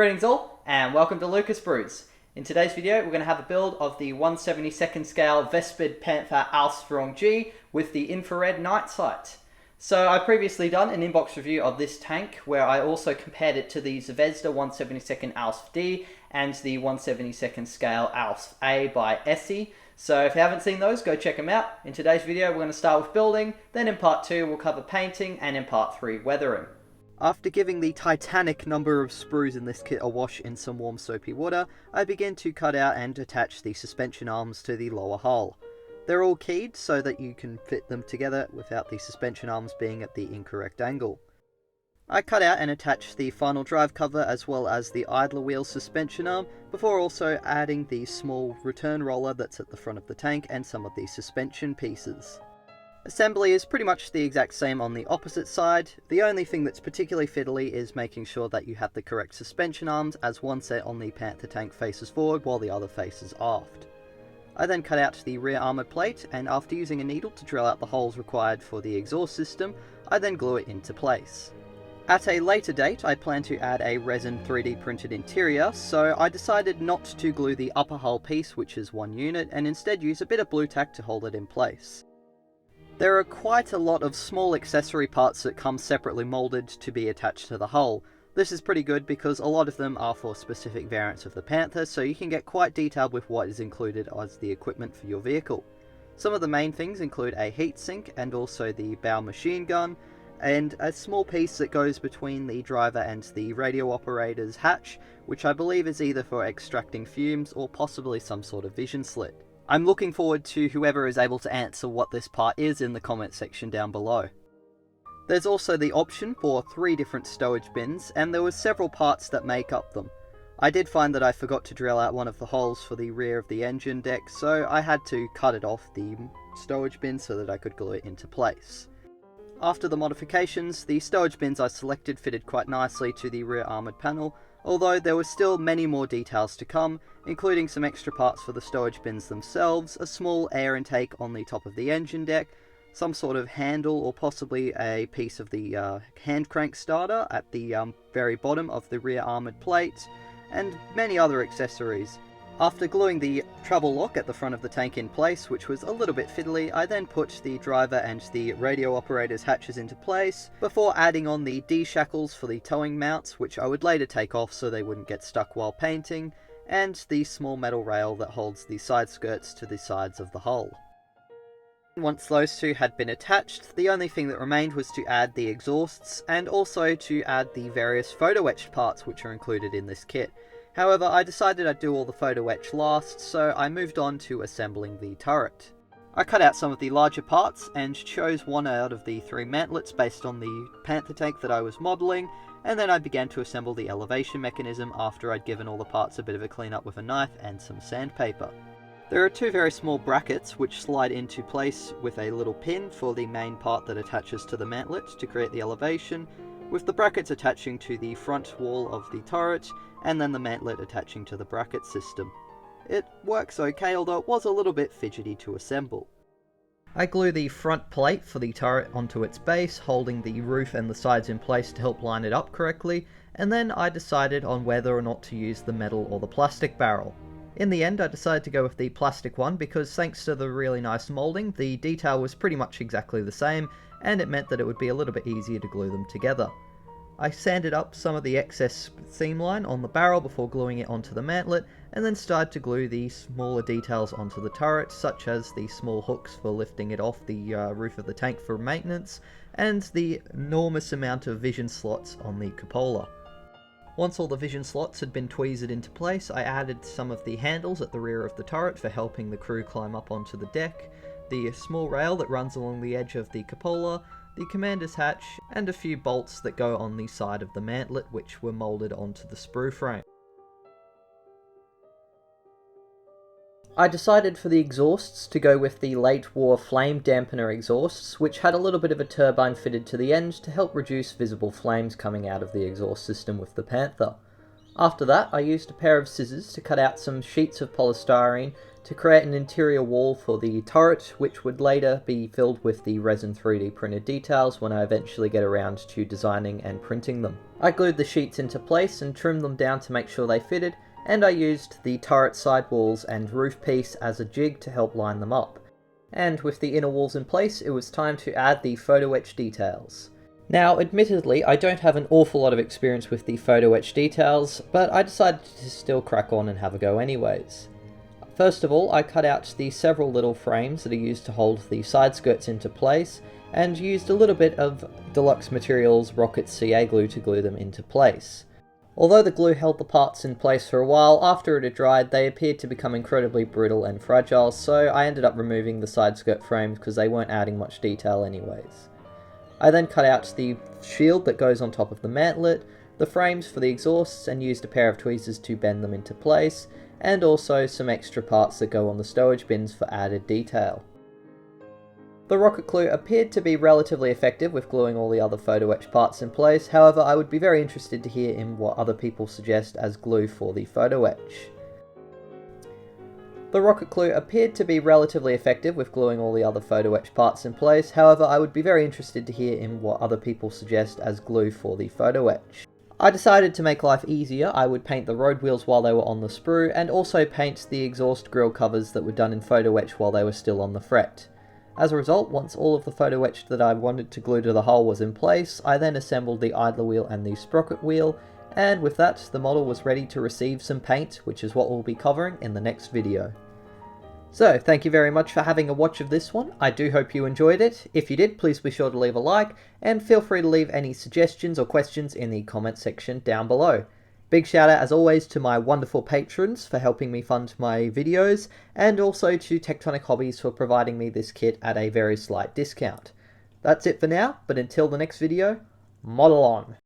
Greetings all, and welcome to Lucas Brews. In today's video, we're going to have a build of the 1/72nd scale Vespid Panther Ausf G with the infrared night sight. So I've previously done an inbox review of this tank where I also compared it to the Zvezda 1/72nd Ausf D and the 1/72nd scale Ausf A by Essie. So if you haven't seen those, go check them out. In today's video, we're going to start with building, then in part 2 we'll cover painting, and in part 3 weathering. After giving the titanic number of sprues in this kit a wash in some warm soapy water, I began to cut out and attach the suspension arms to the lower hull. They're all keyed so that you can fit them together without the suspension arms being at the incorrect angle. I cut out and attached the final drive cover as well as the idler wheel suspension arm before also adding the small return roller that's at the front of the tank and some of the suspension pieces. Assembly is pretty much the exact same on the opposite side. The only thing that's particularly fiddly is making sure that you have the correct suspension arms, as one set on the Panther tank faces forward while the other faces aft. I then cut out the rear armoured plate, and after using a needle to drill out the holes required for the exhaust system, I then glue it into place. At a later date, I plan to add a resin 3D printed interior, so I decided not to glue the upper hull piece, which is one unit, and instead use a bit of blue tack to hold it in place. There are quite a lot of small accessory parts that come separately moulded to be attached to the hull. This is pretty good because a lot of them are for specific variants of the Panther, so you can get quite detailed with what is included as the equipment for your vehicle. Some of the main things include a heatsink and also the bow machine gun, and a small piece that goes between the driver and the radio operator's hatch, which I believe is either for extracting fumes or possibly some sort of vision slit. I'm looking forward to whoever is able to answer what this part is in the comment section down below. There's also the option for 3 different stowage bins, and there were several parts that make up them. I did find that I forgot to drill out one of the holes for the rear of the engine deck, so I had to cut it off the stowage bin so that I could glue it into place. After the modifications, the stowage bins I selected fitted quite nicely to the rear armoured panel, although there were still many more details to come, including some extra parts for the stowage bins themselves, a small air intake on the top of the engine deck, some sort of handle or possibly a piece of the hand crank starter at the very bottom of the rear armoured plate, and many other accessories. After gluing the travel lock at the front of the tank in place, which was a little bit fiddly, I then put the driver and the radio operator's hatches into place, before adding on the D-shackles for the towing mounts, which I would later take off so they wouldn't get stuck while painting, and the small metal rail that holds the side skirts to the sides of the hull. Once those two had been attached, the only thing that remained was to add the exhausts, and also to add the various photo etched parts which are included in this kit. However, I decided I'd do all the photo etch last, so I moved on to assembling the turret. I cut out some of the larger parts and chose one out of the 3 mantlets based on the Panther tank that I was modelling, and then I began to assemble the elevation mechanism after I'd given all the parts a bit of a clean up with a knife and some sandpaper. There are 2 very small brackets which slide into place with a little pin for the main part that attaches to the mantlet to create the elevation, with the brackets attaching to the front wall of the turret, and then the mantlet attaching to the bracket system. It works okay, although it was a little bit fidgety to assemble. I glue the front plate for the turret onto its base, holding the roof and the sides in place to help line it up correctly, and then I decided on whether or not to use the metal or the plastic barrel. In the end, I decided to go with the plastic one because thanks to the really nice moulding, the detail was pretty much exactly the same, and it meant that it would be a little bit easier to glue them together. I sanded up some of the excess seam line on the barrel before gluing it onto the mantlet, and then started to glue the smaller details onto the turret, such as the small hooks for lifting it off the roof of the tank for maintenance, and the enormous amount of vision slots on the cupola. Once all the vision slots had been tweezed into place, I added some of the handles at the rear of the turret for helping the crew climb up onto the deck, the small rail that runs along the edge of the cupola, the commander's hatch, and a few bolts that go on the side of the mantlet which were moulded onto the sprue frame. I decided for the exhausts to go with the late war flame dampener exhausts, which had a little bit of a turbine fitted to the end to help reduce visible flames coming out of the exhaust system with the Panther. After that, I used a pair of scissors to cut out some sheets of polystyrene to create an interior wall for the turret, which would later be filled with the resin 3D printed details when I eventually get around to designing and printing them. I glued the sheets into place and trimmed them down to make sure they fitted, and I used the turret sidewalls and roof piece as a jig to help line them up. And with the inner walls in place, it was time to add the photo etch details. Now, admittedly, I don't have an awful lot of experience with the photo etch details, but I decided to still crack on and have a go anyways. First of all, I cut out the several little frames that are used to hold the side skirts into place, and used a little bit of Deluxe Materials Rocket CA glue to glue them into place. Although the glue held the parts in place for a while, after it had dried they appeared to become incredibly brittle and fragile, so I ended up removing the side skirt frames because they weren't adding much detail anyways. I then cut out the shield that goes on top of the mantlet, the frames for the exhausts, and used a pair of tweezers to bend them into place, and also some extra parts that go on the stowage bins for added detail. The rocket glue appeared to be relatively effective with gluing all the other photo etch parts in place, however I would be very interested to hear in what other people suggest as glue for the photo etch. The rocket glue appeared to be relatively effective with gluing all the other photo etch parts in place, however I would be very interested to hear in what other people suggest as glue for the photo etch. I decided to make life easier, I would paint the road wheels while they were on the sprue, and also paint the exhaust grille covers that were done in photo etch while they were still on the fret. As a result, once all of the photo etch that I wanted to glue to the hull was in place, I then assembled the idler wheel and the sprocket wheel, and with that, the model was ready to receive some paint, which is what we'll be covering in the next video. So, thank you very much for having a watch of this one. I do hope you enjoyed it. If you did, please be sure to leave a like, and feel free to leave any suggestions or questions in the comment section down below. Big shout out as always to my wonderful patrons for helping me fund my videos, and also to Tectonic Hobbies for providing me this kit at a very slight discount. That's it for now, but until the next video, model on!